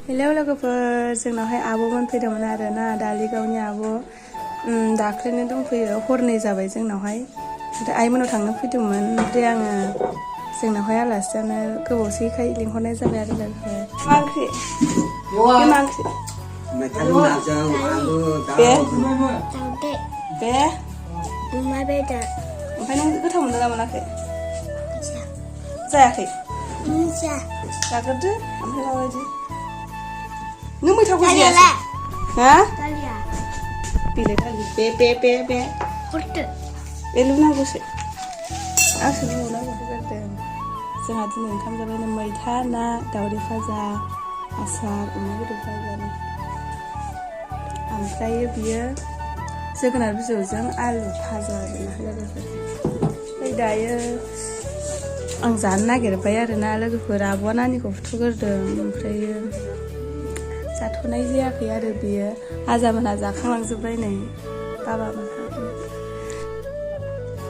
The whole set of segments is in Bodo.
हेलौ लोगोफोर, जोंनावहाय आब'मोन फैदोंमोन आरो ना। दालि गावनि आब' दाख्लैनो दंफैयो, हरनै जाबाय जोंनावहाय। ओमफ्राय आइमोनाव थांनो फैदोंमोन। ओमफ्राय आङो जोंनावहाय आलासि जानो गोबावसैखाय लिंहरनाय जाबाय आरो लोगोफोर। मा ओंख्रि? मा ओंख्रि? बे अमा बेदर। ओमफ्राय नों गोथाव मोनदों ना मोनाखै? जायाखै? जाग्रोदो, ओमफ्राय माबायदि? नों मैथाखौ जायासै? हा? बेलेग दालि बे हरदो। बे लुनांगौसो। आंसो लुनांगौ होगारदों। जोंहा दिनै ओंखाम जाबाय। मैथा ना, दावदै भाजा, आसार, अमा बेदर भाजानो। ओमफ्राय बियो जोगोनार बिजौजों आलु भाजा आरोना लोगोफोर। ओमफ्राय दायो आं जानो नागिरबाय आरोना लोगोफोर। आब'आ नानिखौ फुथुगोरदों, ओमफ्रायो जाथ'नाय जायाखै आरो बियो। आजामोनहा जाखांलांजोब्बाय नै, बाबामोनहा।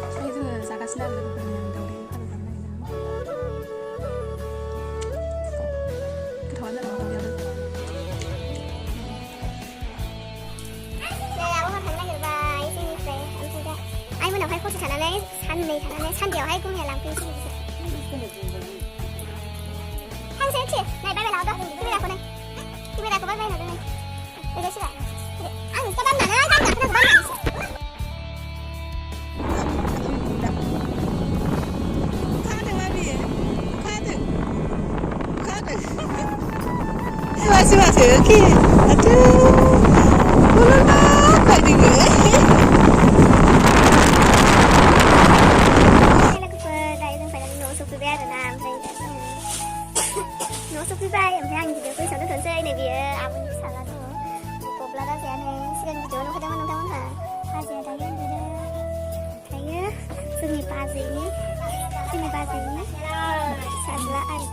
ओमफ्राय जोङो जागासिनो आरो लोगोफोर दावदै भाजा जानो नागिरदों। गोथावानो जादों दावदैयाबो। आइमोनावहाय हरसे थानानै साननै थानानै सानदेआवहाय गुमैया लांफैनोसै बिसोर। हांसो थि नै बाय लांदो केमेराखौ नै केमेराखौ बाय लांदो नै ओरैसिबा आं इसका दामनानै दामनाखौ खादोंना बियो? खादों माथो के आथु बलना खायदों। सफैबाय आरोना। ओमफ्राय दा जोङो न'आव सफैबाय। ओमफ्राय आं भिडिअखौ एसेयावनो दोनथ'नोसै। नै बियो आब'नि फिसाला दङ, गब्ला राजायानो। सिगां भिडिअआव नुखादोंमोन नोंथांमोनहा। बाजैया दायो उन्दुदों। ओमफ्रायो जोंनि बाजैनि फिसाज्ला आरो